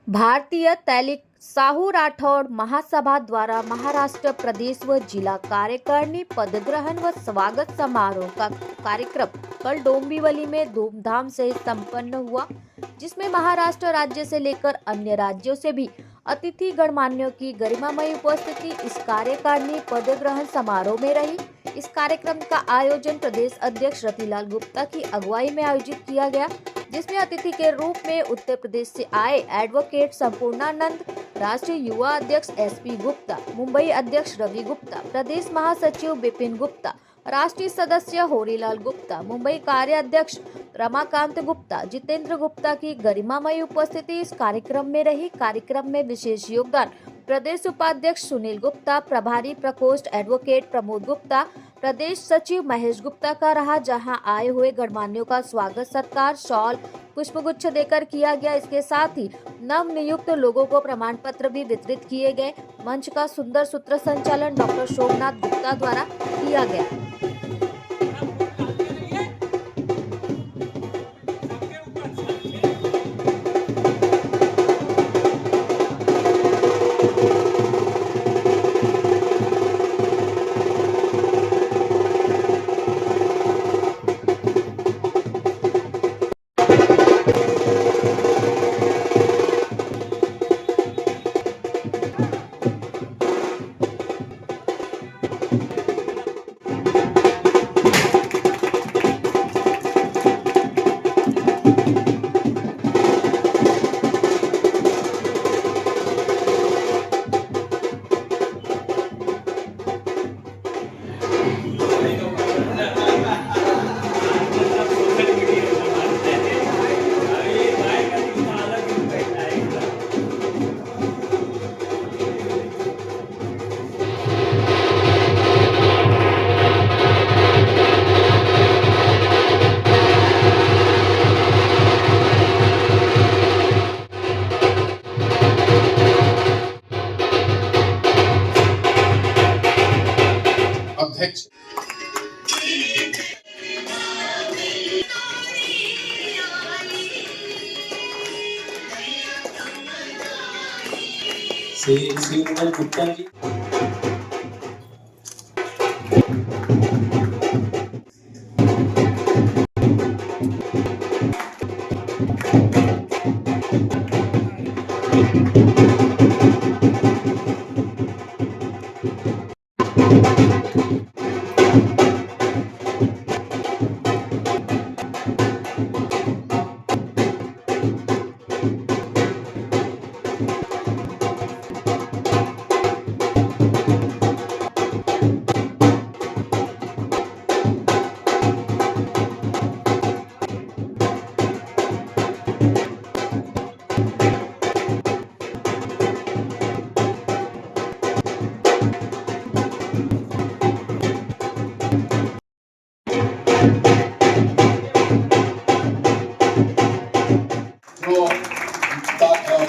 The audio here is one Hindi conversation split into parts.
भारतीय तैलिक साहू राठौड़ महासभा द्वारा महाराष्ट्र प्रदेश व जिला कार्यकारिणी पदग्रहण व स्वागत समारोह का कार्यक्रम कल डोंबिवली में धूमधाम से संपन्न हुआ, जिसमें महाराष्ट्र राज्य से लेकर अन्य राज्यों से भी अतिथि गणमान्यों की गरिमामयी उपस्थिति इस कार्यकारिणी पदग्रहण समारोह में रही। इस कार्यक्रम का आयोजन प्रदेश अध्यक्ष रतिलाल गुप्ता की अगुवाई में आयोजित किया गया, जिसमें अतिथि के रूप में उत्तर प्रदेश से आए एडवोकेट संपूर्णानंद, राष्ट्रीय युवा अध्यक्ष एसपी गुप्ता, मुंबई अध्यक्ष रवि गुप्ता, प्रदेश महासचिव विपिन गुप्ता, राष्ट्रीय सदस्य होरीलाल गुप्ता, मुंबई कार्याध्यक्ष रमाकांत गुप्ता, जितेंद्र गुप्ता की गरिमामयी उपस्थिति इस कार्यक्रम में रही। कार्यक्रम में विशेष योगदान प्रदेश उपाध्यक्ष सुनील गुप्ता, प्रभारी प्रकोष्ठ एडवोकेट प्रमोद गुप्ता, प्रदेश सचिव महेश गुप्ता का रहा, जहां आए हुए गणमान्यों का स्वागत सत्कार शॉल पुष्पगुच्छ देकर किया गया। इसके साथ ही नव नियुक्त लोगों को प्रमाण पत्र भी वितरित किए गए। मंच का सुंदर सूत्र संचालन डॉक्टर शोभनाथ गुप्ता द्वारा किया गया। अध्यक्ष श्री गुप्ता जी,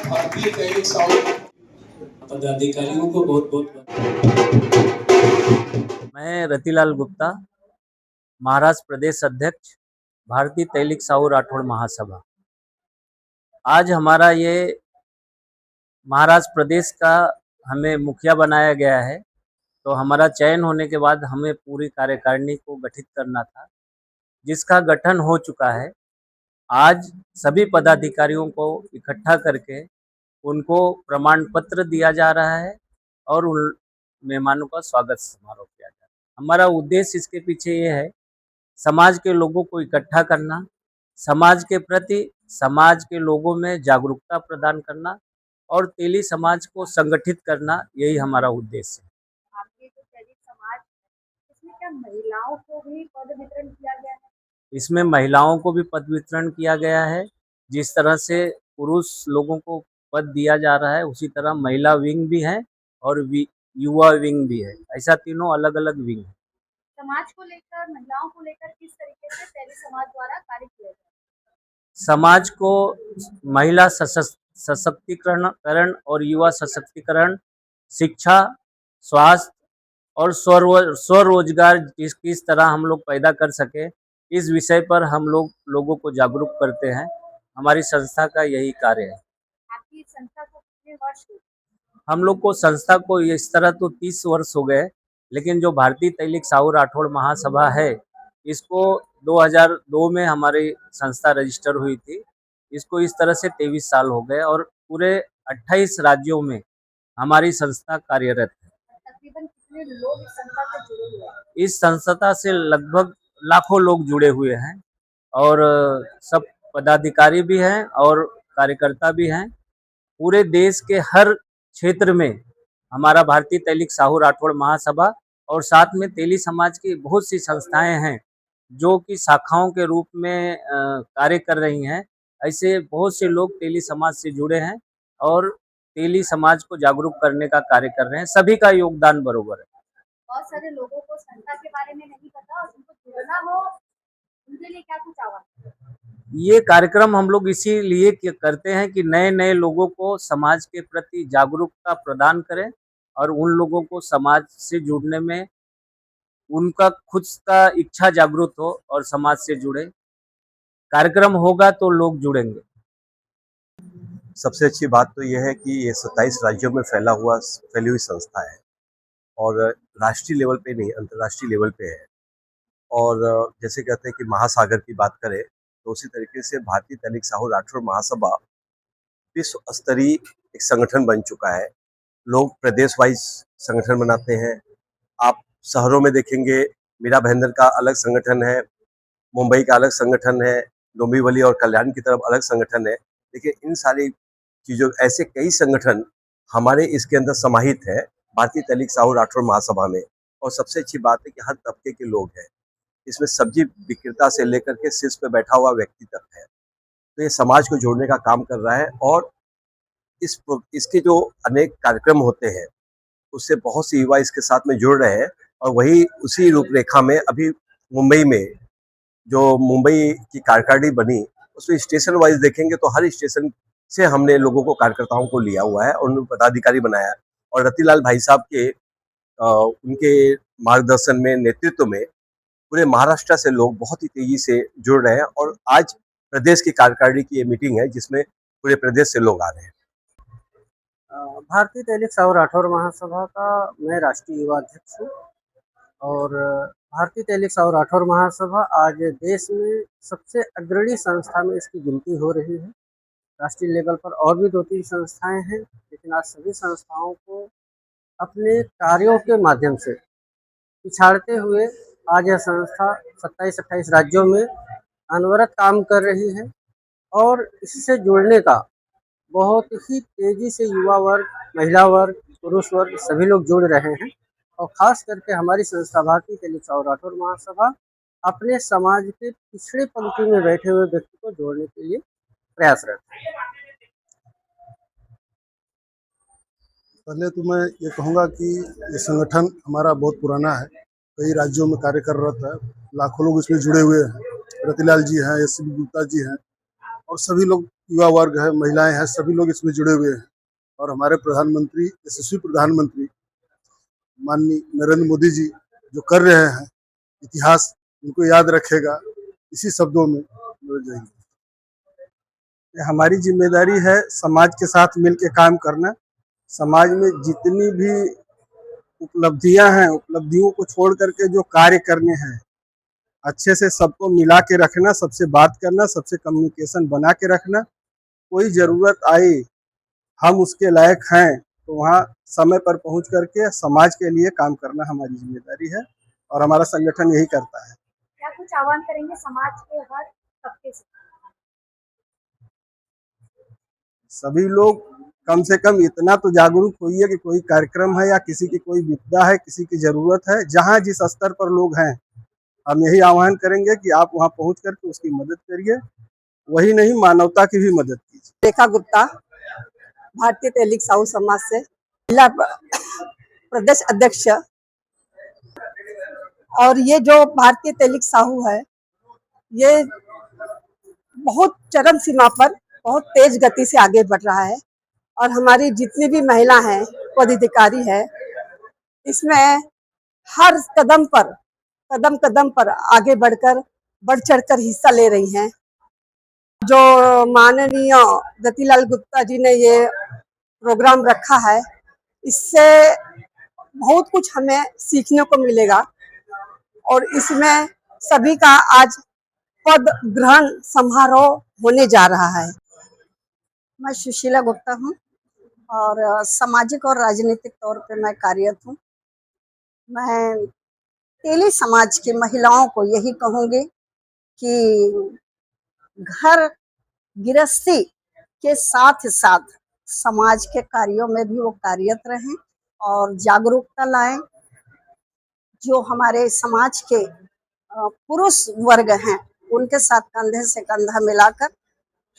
भारतीय तैलिक साहू पदाधिकारियों को बहुत बहुत। मैं रतिलाल गुप्ता, महाराष्ट्र प्रदेश अध्यक्ष भारतीय तैलिक साहू राठौड़ महासभा। आज हमारा ये महाराष्ट्र प्रदेश का हमें मुखिया बनाया गया है, तो हमारा चयन होने के बाद हमें पूरी कार्यकारिणी को गठित करना था, जिसका गठन हो चुका है। आज सभी पदाधिकारियों को इकट्ठा करके उनको प्रमाण पत्र दिया जा रहा है और उन मेहमानों का स्वागत समारोह किया जा रहा है। हमारा उद्देश्य इसके पीछे ये है, समाज के लोगों को इकट्ठा करना, समाज के प्रति समाज के लोगों में जागरूकता प्रदान करना और तेली समाज को संगठित करना, यही हमारा उद्देश्य है। आपके जो तैलिक समाज इसमें क्या महिलाओं को भी पद वितरण किया गया है? इसमें महिलाओं को भी पद वितरण किया गया है। जिस तरह से पुरुष लोगों को पद दिया जा रहा है, उसी तरह महिला विंग भी है और युवा विंग भी है। ऐसा तीनों अलग अलग विंग है। समाज को लेकर, महिलाओं को लेकर किस तरीके से तैलिक समाज द्वारा कार्य किया जाए? समाज को महिला सशक्तिकरण और युवा सशक्तिकरण, शिक्षा, स्वास्थ्य और स्वरोजगार किस तरह हम लोग पैदा कर सके, इस विषय पर हम लोगों को जागरूक करते हैं। हमारी संस्था का यही कार्य है। आपकी संस्था को कितने वर्ष हुए? हम लोग को संस्था को इस तरह तो 30 वर्ष हो गए, लेकिन जो भारतीय तैलिक साहू राठौड़ महासभा है, इसको 2002 में हमारी संस्था रजिस्टर हुई थी। इसको इस तरह से 23 साल हो गए और पूरे 28 राज्यों में हमारी संस्था कार्यरत है। तकरीबन कितने लोग इस संस्था से जुड़े हुए हैं? इस संस्था से लगभग लाखों लोग जुड़े हुए हैं और सब पदाधिकारी भी हैं और कार्यकर्ता भी हैं। पूरे देश के हर क्षेत्र में हमारा भारतीय तैलिक साहू राठौड़ महासभा और साथ में तेली समाज की बहुत सी संस्थाएं हैं जो कि शाखाओं के रूप में कार्य कर रही हैं। ऐसे बहुत से लोग तेली समाज से जुड़े हैं और तेली समाज को जागरूक करने का कार्य कर रहे हैं। सभी का योगदान बरोबर है। बहुत सारे लोगों को संस्था के बारे में नहीं पता और उनको जुड़ना हो, उनके लिए क्या कुछ आह्वान? ये कार्यक्रम हम लोग इसीलिए करते हैं कि नए नए लोगों को समाज के प्रति जागरूकता प्रदान करें और उन लोगों को समाज से जुड़ने में उनका खुद का इच्छा जागरूक हो और समाज से जुड़े। कार्यक्रम होगा तो लोग जुड़ेंगे। सबसे अच्छी बात तो यह है कि ये 27 राज्यों में फैली हुई संस्था है और राष्ट्रीय लेवल पे नहीं, अंतर्राष्ट्रीय लेवल पे है। और जैसे कहते हैं कि महासागर की बात करें तो उसी तरीके से भारतीय तैलिक साहू राठौड़ महासभा विश्व स्तरीय एक संगठन बन चुका है। लोग प्रदेश वाइज संगठन बनाते हैं। आप शहरों में देखेंगे मीरा भाईंदर का अलग संगठन है, मुंबई का अलग संगठन है, डोंबिवली और कल्याण की तरफ अलग संगठन है। देखिए इन सारी चीज़ों ऐसे कई संगठन हमारे इसके अंदर समाहित है भारतीय तैलिक साहू राठौड़ महासभा में। और सबसे अच्छी बात है कि हर तबके के लोग हैं इसमें, सब्जी विक्रेता से लेकर के शीर्ष पे बैठा हुआ व्यक्ति तक है। तो ये समाज को जोड़ने का काम कर रहा है और इसके जो अनेक कार्यक्रम होते हैं उससे बहुत से युवा इसके साथ में जुड़ रहे हैं। और वही उसी रूपरेखा में अभी मुंबई में जो मुंबई की कार्यकारिणी बनी उसमें स्टेशन वाइज देखेंगे तो हर स्टेशन से हमने लोगों को, कार्यकर्ताओं को लिया हुआ है और उन्हें पदाधिकारी बनाया है। और रतिलाल भाई साहब के उनके मार्गदर्शन में, नेतृत्व में पूरे महाराष्ट्र से लोग बहुत ही तेजी से जुड़ रहे हैं। और आज प्रदेश की कार्यकारिणी की ये मीटिंग है जिसमें पूरे प्रदेश से लोग आ रहे हैं। भारतीय तैलिक साहू राठौड़ महासभा का मैं राष्ट्रीय युवा अध्यक्ष हूँ और भारतीय तैलिक साहू राठौड़ महासभा आज देश में सबसे अग्रणी संस्था में इसकी गिनती हो रही है। राष्ट्रीय लेवल पर और भी 2-3 संस्थाएं हैं, लेकिन आज सभी संस्थाओं को अपने कार्यों के माध्यम से पिछाड़ते हुए आज यह संस्था 27-28 राज्यों में अनवरत काम कर रही है और इससे जुड़ने का बहुत ही तेजी से युवा वर्ग, महिला वर्ग, पुरुष वर्ग सभी लोग जुड़ रहे हैं। और ख़ास करके हमारी संस्था भारतीय तैलिक साहू राठौड़ महासभा अपने समाज के पिछड़े पंक्ति में बैठे हुए व्यक्ति को जोड़ने के लिए प्रयासरत है। पहले तो मैं ये कहूँगा कि ये संगठन हमारा बहुत पुराना है, कई राज्यों में कार्यरत है, लाखों लोग इसमें जुड़े हुए हैं। रतिलाल जी हैं, एस.सी. गुप्ता जी हैं और सभी लोग, युवा वर्ग है, महिलाएं हैं, सभी लोग इसमें जुड़े हुए हैं। और हमारे प्रधानमंत्री, यशस्वी प्रधानमंत्री माननीय नरेंद्र मोदी जी जो कर रहे हैं, इतिहास उनको याद रखेगा, इसी शब्दों में बोल जाएंगे। हमारी जिम्मेदारी है समाज के साथ मिलकर काम करना। समाज में जितनी भी उपलब्धियां हैं, उपलब्धियों को छोड़ करके जो कार्य करने हैं, अच्छे से सबको मिला के रखना, सबसे बात करना, सबसे कम्युनिकेशन बना के रखना। कोई ज़रूरत आई, हम उसके लायक हैं तो वहाँ समय पर पहुंच करके समाज के लिए काम करना हमारी जिम्मेदारी है और हमारा संगठन यही करता है। क्या कुछ आह्वान करेंगे समाज के हर तबके से? सभी लोग कम से कम इतना तो जागरूक होइए कि कोई कार्यक्रम है या किसी की कोई विपदा है, किसी की ज़रूरत है, जहाँ जिस स्तर पर लोग हैं, हम यही आह्वान करेंगे कि आप वहाँ पहुँच करके उसकी मदद करिए। वही नहीं, मानवता की भी मदद कीजिए। रेखा गुप्ता, भारतीय तैलिक साहू समाज से जिला प्रदेश अध्यक्ष। और ये जो भारतीय तैलिक साहू है, ये बहुत चरम सीमा पर बहुत तेज गति से आगे बढ़ रहा है और हमारी जितनी भी महिला हैं, पदाधिकारी है, इसमें हर कदम पर आगे बढ़कर बढ़ चढ़कर हिस्सा ले रही हैं। जो माननीय रतिलाल गुप्ता जी ने ये प्रोग्राम रखा है, इससे बहुत कुछ हमें सीखने को मिलेगा। और इसमें सभी का आज पद ग्रहण समारोह होने जा रहा है। मैं सुशीला गुप्ता हूँ और सामाजिक और राजनीतिक तौर पे मैं कार्यरत हूँ। मैं तेली समाज की महिलाओं को यही कहूँगी कि घर गृहस्थी के साथ साथ समाज के कार्यों में भी वो कार्यरत रहें और जागरूकता लाएं। जो हमारे समाज के पुरुष वर्ग हैं, उनके साथ कंधे से कंधा मिलाकर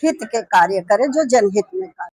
हित के कार्य करें, जो जनहित में कार्य